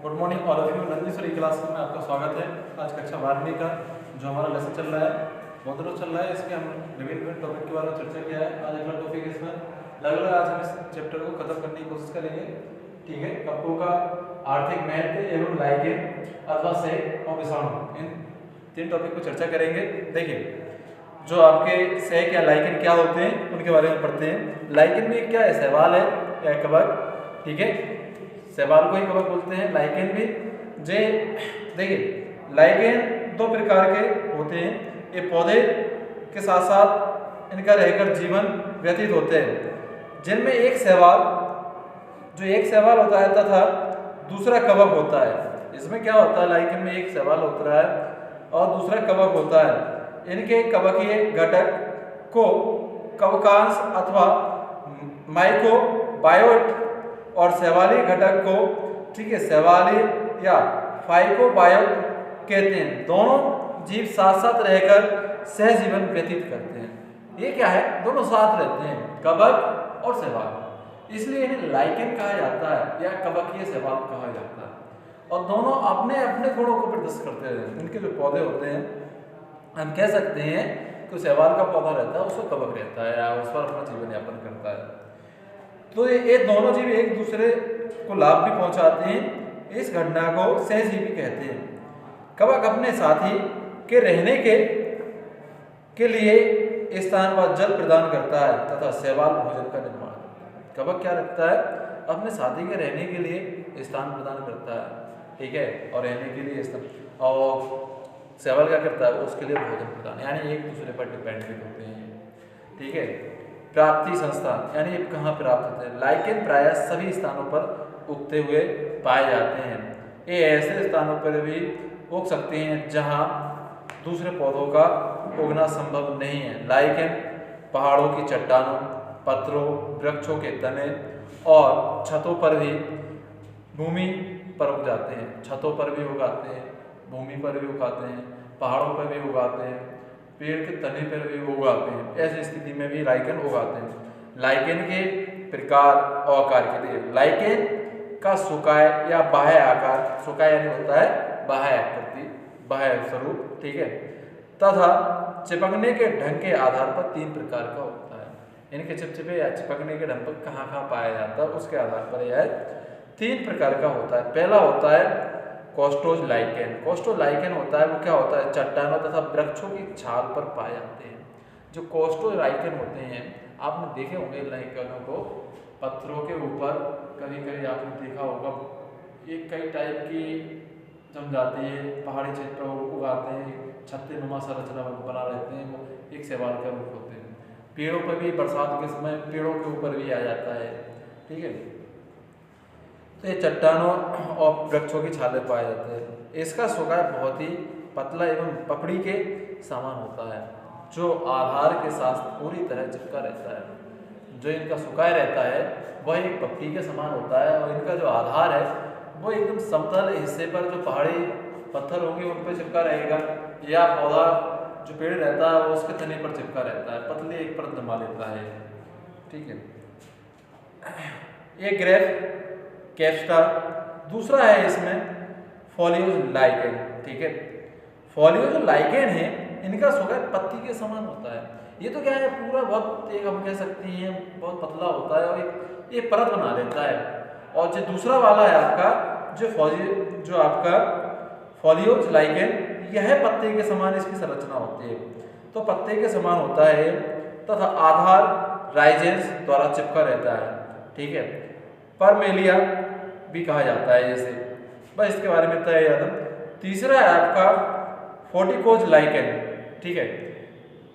Good morning all of you. Nandishwari class में आपका स्वागत है। आज कक्षा 12वीं का जो हमारा लेसन चल रहा है बहुत रोज चल रहा है। इसके हम विभिन्न टॉपिक के बारे में चर्चा किया है। आज अगला टॉपिक है इसमें लगभग आज हम इस चैप्टर को खत्म करने की कोशिश करेंगे। ठीक है, कप्पों का आर्थिक महत्व एवं लाइकेन अथवा सेक और विषाणु, इन 3 टॉपिक को चर्चा करेंगे। देखिए, जो आपके सेक या लाइकेन क्या होते हैं उनके बारे में पढ़ते हैं। लाइकेन में क्या है, शैवाल है या कवक। ठीक है, शैवाल को ही कवक बोलते हैं, लाइकेन भी। जे देखिए, लाइकेन 2 प्रकार के होते हैं। ये पौधे के साथ साथ इनका रहकर जीवन व्यतीत होते हैं, जिनमें एक शैवाल होता है तथा दूसरा कवक होता है। इसमें क्या होता है, लाइकेन में एक शैवाल होता है और दूसरा कवक होता है। इनके कवकीय घटक को कवकांश अथवा माइक्रोबायोट और शैवाली घटक को, ठीक है, शैवाली या फाइकोबायोट कहते हैं। दोनों जीव साथ साथ रहकर सहजीवन व्यतीत करते हैं। ये क्या है, दोनों साथ रहते हैं, कवक और शैवाल, इसलिए इन्हें लाइकेन कहा जाता है या कवकीय शैवाल कहा जाता है। और दोनों अपने अपने गुणों को प्रदर्शित करते हैं। इनके जो पौधे होते हैं, हम कह सकते हैं कि शैवाल का पौधा रहता है, उसको कवक रहता है या उस पर अपना जीवन यापन करता है। तो ये दोनों जीव एक दूसरे को लाभ भी पहुंचाते हैं। इस घटना को सहजीवी कहते हैं। कवक अपने साथी के रहने के लिए स्थान व जल प्रदान करता है तथा शैवाल भोजन का निर्माण करता है। कवक क्या रखता है, अपने साथी के रहने के लिए स्थान प्रदान करता है, ठीक है, और रहने के लिए स्थान, और शैवाल क्या करता है, उसके लिए भोजन प्रदान, यानी एक दूसरे पर डिपेंडेंट होते हैं। ठीक है, प्राप्ति संस्थान, यानी ये कहाँ प्राप्त होते हैं। लाइकेन प्रायः सभी स्थानों पर उगते हुए पाए जाते हैं। ये ऐसे स्थानों पर भी उग सकते हैं जहाँ दूसरे पौधों का उगना संभव नहीं है। लाइकेन पहाड़ों की चट्टानों, पत्थरों, वृक्षों के तने और छतों पर भी भूमि पर उग जाते हैं। छतों पर भी उगाते हैं, भूमि पर भी उगाते हैं, पहाड़ों पर भी उगाते हैं, पेड़ के तने पर भी उगाते हैं। ऐसी स्थिति में भी लाइकेन उगाते हैं। लाइकेन के प्रकार और आकार के लिए लाइकेन का सुकाय या बाह्य आकार, सुकाय यानी होता है बाह्य आकृति, बाह्य स्वरूप, ठीक है, तथा चिपकने के ढंग के आधार पर 3 प्रकार का होता है। इनके चिपचिपे या चिपकने के ढंग पर कहाँ पाया जाता है, उसके आधार पर यह 3 प्रकार का होता है। पहला होता है कोस्टोज लाइकेन। कोस्टो लाइकेन होता है, वो क्या होता है, चट्टानों तथा वृक्षों की छाल पर पाए जाते हैं। जो कोस्टो लाइकेन होते हैं, आपने देखे होंगे लाइकेनों को पत्थरों के ऊपर, कभी कभी आपने देखा होगा, ये कई टाइप की जम जाती है, पहाड़ी क्षेत्र पर उगाते हैं, छत्ते नुमा संरचना बना रहते हैं, वो एक शैवाल का रूप होते हैं। पेड़ों पर भी बरसात के समय पेड़ों के ऊपर भी आ जाता है। ठीक है, तो ये चट्टानों और वृक्षों की छालें पाए जाते हैं। इसका सुकाय बहुत ही पतला एवं पपड़ी के समान होता है, जो आधार के साथ पूरी तरह चिपका रहता है। जो इनका सुकाय रहता है वह एक पपड़ी के समान होता है, और इनका जो आधार है वो एकदम समतल हिस्से पर, जो पहाड़ी पत्थर होंगे उन पर चिपका रहेगा, या पौधा जो पेड़ रहता है वो उसके तने पर चिपका रहता है, पतली एक परत जमा लेता है। ठीक है, ये ग्रेफ कैप्स्टा। दूसरा है इसमें फोलियोज लाइकेन। ठीक है, फोलियोज लाइकेन है, इनका सुकाय पत्ती के समान होता है। ये तो क्या है, पूरा बहुत एक हम कह सकते हैं बहुत पतला होता है और ये परत बना लेता है। और जो दूसरा वाला है आपका जो आपका फोलियोज लाइकेन, यह पत्ते के समान इसकी संरचना होती है, तो पत्ते के समान होता है तथा आधार राइजेंस द्वारा चिपका रहता है। ठीक है, परमेलिया भी कहा जाता है इसे, बस इसके बारे में तय याद। तीसरा है आपका फोर्टिकोज लाइकेन। ठीक है,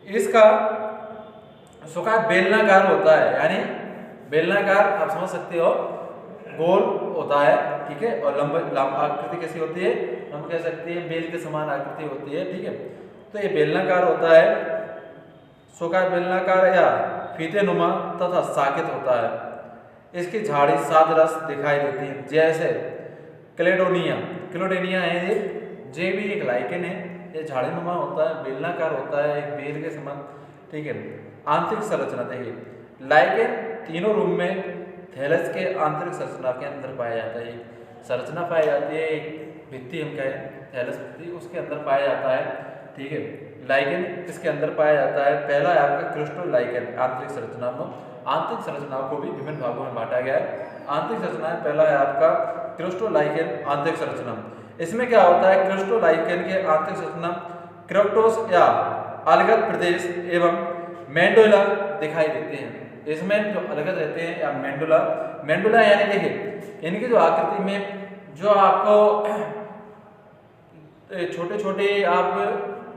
इसका सुकाय बेलनाकार होता है, यानी बेलनाकार आप समझ सकते हो, गोल होता है। ठीक है, और लंबा आकृति कैसी होती है, हम कह सकते हैं बेल के समान आकृति होती है। ठीक है, तो ये बेलनाकार होता है, सुकाय बेलनाकार या फीते नुमा तथा साकित होता है। इसकी झाड़ी सादरस दिखाई देती है, जैसे क्लेडोनिया है ये भी एक लाइकेन है। ये झाड़ीनुमा होता है, बेलनाकार होता है, एक बेल के समान। ठीक है, आंतरिक संरचना देखिए, लाइकेन तीनों रूप में थैलस के आंतरिक संरचना के अंदर पाया जाता है। संरचना पाई जाती है, एक भित्ति हम कहें थैलस भित्ति, उसके अंदर पाया जाता है। ठीक है, लाइकेन इसके अंदर पाया जाता है। पहला है आपका क्रिस्टोलाइकेन, आंतरिक संरचना में। आंतरिक संरचनाओं को भी विभिन्न भागों में बांटा गया है। आंतरिक संरचनाएं, पहला है आपका क्रिस्टोलाइकेन आंतरिक संरचना। इसमें क्या होता है, क्रिस्टोलाइकेन के आंतरिक संरचना क्रिप्टोस या अलगद प्रदेश एवं मेंडुला दिखाई देते हैं। इसमें जो अलगद रहते हैं या मेंडुला यानी देखिए इनकी जो आकृति में जो आपको छोटे छोटे आप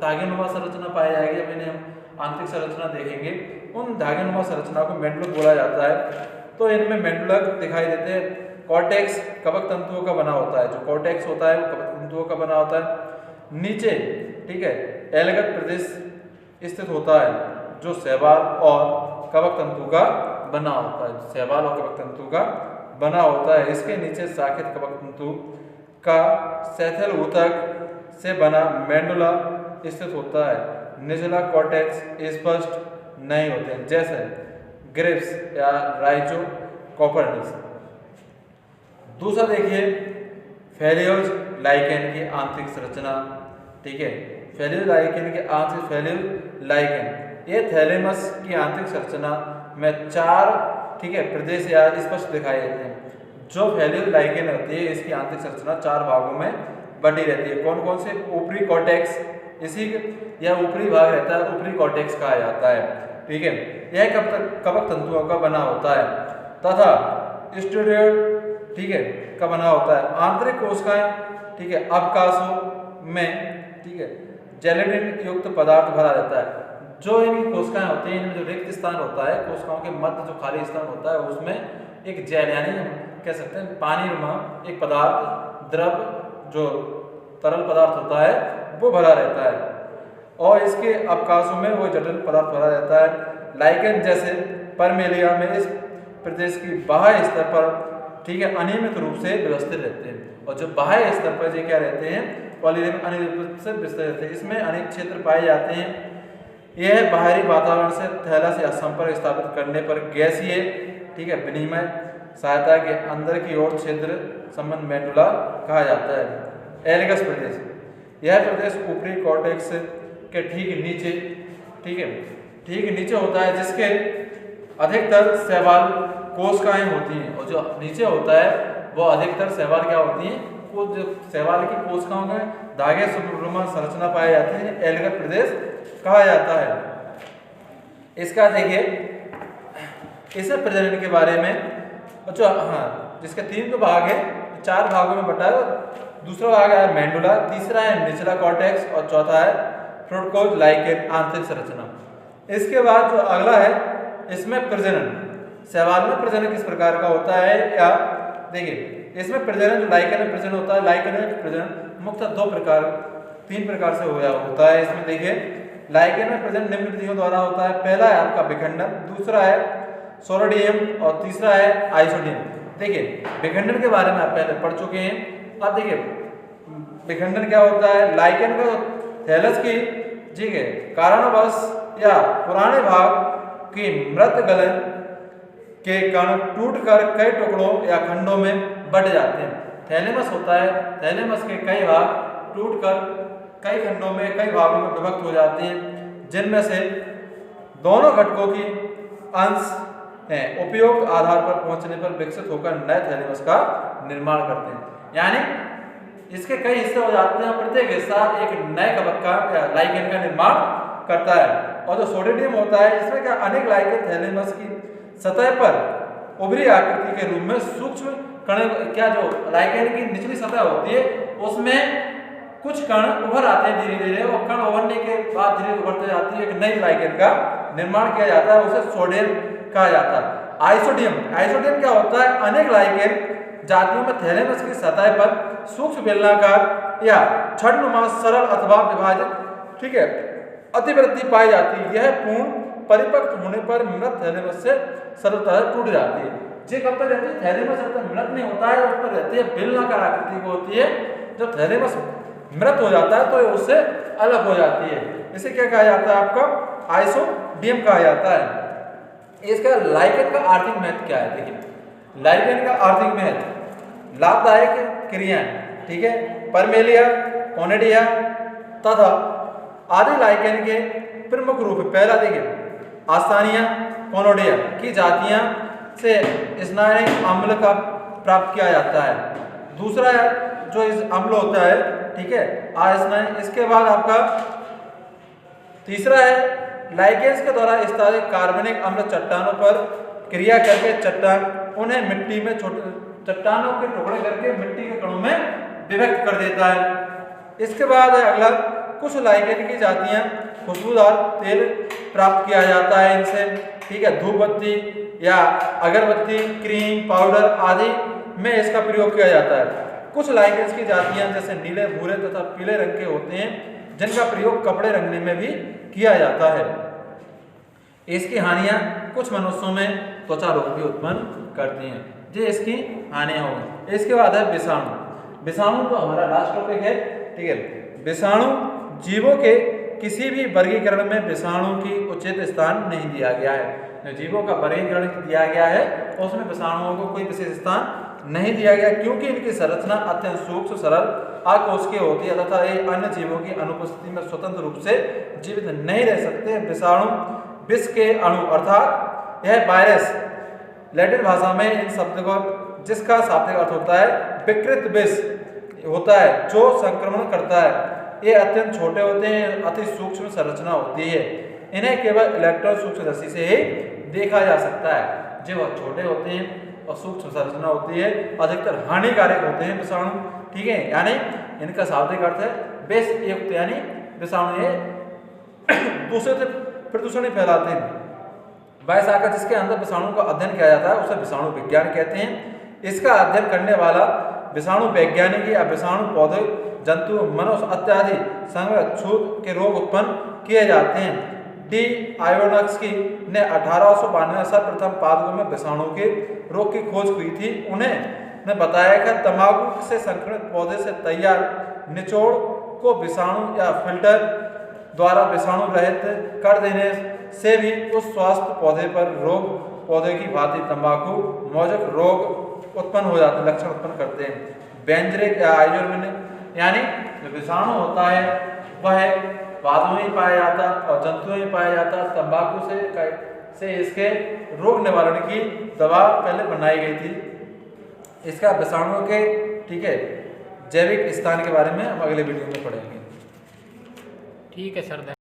धागेनुमा संरचना पाई जाएगी, जब इन्हें हम आंतरिक संरचना देखेंगे, उन धागेनुमा संरचना को मेंडुलक बोला जाता है। तो इनमें मेंडुलक दिखाई देते हैं। कॉर्टेक्स कवक तंतुओं का बना होता है, जो कॉर्टेक्स होता है वो कवक तंतुओं का बना होता है। नीचे ठीक है एलगत प्रदेश स्थित होता है, जो शैवाल और कवक तंतु का बना होता है, शैवाल और कवक तंतु का बना होता है। इसके नीचे शाखित कवक तंतु का सेथल ऊतक से बना मेंडुला स्थित होता है। निचला कॉर्टेक्स स्पष्ट नहीं होते हैं, जैसे ग्रिप्स या राइजोकॉर्निस। दूसरा देखिए फेलियोज लाइकेन की आंतरिक संरचना। ठीक है, फेलियोज लाइकेन के आंतरिक फेलियोज लाइकेन, ये थैलेमस की आंतरिक संरचना में 4 ठीक है प्रदेश या स्पष्ट दिखाई देते हैं। जो फेलियोज लाइकेन होती है, इसकी आंतरिक संरचना 4 भागों में बटी रहती है। कौन कौन से? ऊपरी कॉर्टेक्स, इसी यह ऊपरी भाग रहता है, ऊपरी कॉर्टेक्स कहा जाता है। ठीक है, यह कवक तंतुओं का बना होता है तथा स्टेरॉयड ठीक है का बना होता है। आंतरिक कोशिकाएं ठीक है अवकाशों में ठीक है जेलेटिन युक्त पदार्थ भरा रहता है। जो इनकी कोशिकाएं होती हैं, इनमें जो रिक्त स्थान होता है, कोशिकाओं के मध्य जो खाली स्थान होता है, उसमें एक जेल यानी हम कह सकते हैं पानी नुमा एक पदार्थ, द्रव जो तरल पदार्थ होता है वो भरा रहता है, और इसके अवकाशों में वो जटिल पदार्थ भरा रहता है। लाइकेन जैसे परमेलिया में इस प्रदेश की बाह्य स्तर पर ठीक है अनियमित रूप से व्यवस्थित रहते हैं, और जो बाह्य स्तर पर ये क्या रहते हैं, पॉलीलेम अनियमित रूप से व्यवस्थित रहते हैं। इसमें अनेक क्षेत्र पाए जाते हैं। यह बाहरी वातावरण से थैलस या संपर्क स्थापित करने पर गैसीय ठीक है विनिमय सहायता के अंदर की ओर क्षेत्र संबंध मेंडुला कहा जाता है। एलगस प्रदेश, यह प्रदेश ऊपरी कॉर्टेक्स के ठीक नीचे होता है, जिसके अधिकतर शैवाल कोशिकाएं होती हैं, और जो नीचे होता है वो अधिकतर शैवाल क्या होती हैं, वो जो शैवाल की कोशिकाओं में धागे सुब्रमा संरचना पाई जाती है, एलगत प्रदेश कहा जाता है। इसका देखिए इस प्रजनन के बारे में अच्छा हाँ, जिसके 3 जो भाग है 4 भागों में बटा है। दूसरा भाग है मेंडुला, तीसरा है निचला कॉर्टेक्स, और चौथा है फ्रूटकोज लाइकेन आंतरिक संरचना। इसके बाद जो अगला है इसमें प्रजनन, शैवाल में प्रजनन किस प्रकार का होता है, या देखिए इसमें प्रजनन जो लाइकेन में प्रजनन होता है, लाइकेन में प्रजनन मुख्यतः 3 प्रकार से होता है। इसमें देखिए लाइकेन में प्रजनन निम्न विधियों द्वारा होता है। पहला है आपका विखंडन, दूसरा है सोरोडियम, और तीसरा है आइसोडियम। देखिए विखंडन के बारे में आप पहले पढ़ चुके हैं। अब देखिए विखंडन क्या होता है, लाइकेन का थैलस की ठीक है कारणवश या पुराने भाग की मृत गलन के कण टूटकर कई टुकड़ों या खंडों में बट जाते हैं। थैलेमस होता है, थैलेमस के कई भाग टूटकर कई खंडों में कई भागों में विभक्त हो जाते हैं, जिनमें से दोनों घटकों की अंश हैं उपयुक्त आधार पर पहुंचने पर विकसित होकर नए थैलेमस का निर्माण करते हैं। यानी इसके कई हिस्से हो जाते हैं, प्रत्येक हिस्सा एक नए कवक का या लाइकेन का निर्माण करता है। और जो सोडियम होता है, इसमें क्या अनेक लाइकेन थैलेमस की सतह पर उभरी आकृति के रूप में सूक्ष्म कण, क्या जो लाइकेन की निचली सतह होती है उसमें कुछ कण उभर आते हैं धीरे धीरे, और कण उभरने के बाद धीरे उभरते जाती है, एक नई लाइकेन का निर्माण किया जाता है, उसे सोडियम कहा जाता है। आइसोडियम क्या होता है, अनेक लाइकेन जातियों में थैलेमस की सतह पर सूक्ष्म बेलनाकार या छड़नुमा सरल अथवा विभाजित ठीक है अतिवृद्धि पाई जाती है। यह पूर्ण परिपक्व होने पर मृत थैलेमस से सरलतः टूट जाती है। जे कब तक रहती है, थैलेमस जब तक मृत नहीं होता है उस पर रहती है बेलनाकार आकृति को होती है। जब थैलेमस मृत हो जाता है तो उससे अलग हो जाती है। इसे क्या कहा जाता है, आपका आइसोडियम कहा जाता है। इसका लाइकेन का आर्थिक महत्व क्या है, देखिए लाइकेन का आर्थिक महत्व लाभदायक क्रियाएं, ठीक है, परमेलिया, कोनिडिया तथा आदि लाइकेन के प्रमुख रूप। पहला देखिए आस्थानिया कोनोडिया की जातियां से स्नायनिक अम्ल का प्राप्त किया जाता है। दूसरा जो इस अम्ल होता है, ठीक है, आस्नाइन। इसके बाद आपका तीसरा है लाइकेंस के द्वारा स्थापित कार्बनिक अम्ल चट्टानों पर क्रिया करके चट्टान उन्हें मिट्टी में छोटे चट्टानों के टुकड़े करके मिट्टी के कणों में विभक्त कर देता है। इसके बाद है अगला, कुछ लाइकेन की जातियां खुशबूदार तेल प्राप्त किया जाता है इनसे, ठीक है, धूप बत्ती या अगरबत्ती, क्रीम, पाउडर आदि में इसका प्रयोग किया जाता है। कुछ लाइकेंस की जातियां जैसे नीले, भूरे तथा पीले रंग के होते हैं, जिनका प्रयोग कपड़े रंगने में भी किया जाता है। इसकी हानियां कुछ मनुष्यों में त्वचा रोग भी उत्पन्न करती हैं। ये इसकी हानियां होंगी। इसके बाद है विषाणु। विषाणु तो हमारा लास्ट टॉपिक है, ठीक है। विषाणु जीवों के किसी भी वर्गीकरण में विषाणु की उचित स्थान नहीं दिया गया है। जीवों का वर्गीकरण दिया गया है और उसमें विषाणुओं को कोई विशेष स्थान नहीं दिया गया, क्योंकि इनकी संरचना अत्यंत सूक्ष्म, सरल, अकोशिकीय होती है तथा ये अन्य जीवों की अनुपस्थिति में स्वतंत्र रूप से जीवित नहीं रह सकते। विषाणु विष के अणु अर्थात यह वायरस, लैटिन भाषा में इन शब्द को जिसका शाब्दिक अर्थ होता है विकृत विष होता है, जो संक्रमण करता है। ये अत्यंत छोटे होते हैं, अति सूक्ष्म संरचना होती है। इन्हें केवल इलेक्ट्रॉन सूक्ष्मदर्शी से ही देखा जा सकता है। जो छोटे होते हैं और सूक्ष्म संरचना होती है, अधिकतर हानिकारक होते हैं विषाणु, ठीक है। यानी इनका शाब्दिक अर्थ है विष युक्त, यानी विषाणु ये दूसरे से प्रदूषण ही फैलाते हैं। वह शाखा जिसके अंदर विषाणु का अध्ययन किया जाता है उसे विषाणु विज्ञान कहते हैं। इसका अध्ययन करने वाला विषाणु वैज्ञानिक या विषाणु पौधे, जंतु, मनुष्य इत्यादि संग्रह छूत के रोग उत्पन्न किए जाते हैं। डी आयोनस्की ने 1892 में सर्वप्रथम पादपों में विषाणु के रोग की खोज की थी। उन्हें बताया कि तंबाकू से संक्रमित पौधे से तैयार निचोड़ को विषाणु या फिल्टर द्वारा विषाणु रहित कर देने से भी उस स्वास्थ्य पौधे पर रोग पौधे की भांति तंबाकू मौजक रोग उत्पन्न हो जाते, लक्षण उत्पन्न करते हैं। बेंजरिक या आइजोर्मिनिक, यानी जो विषाणु होता है वह पौधों में पाया जाता और जंतुओं में पाया जाता। तंबाकू से इसके रोग निवारण की दवा पहले बनाई गई थी। इसका विषाणुओं के, ठीक है, जैविक स्थान के बारे में हम अगले वीडियो में पढ़ेंगे। ठीक है सर।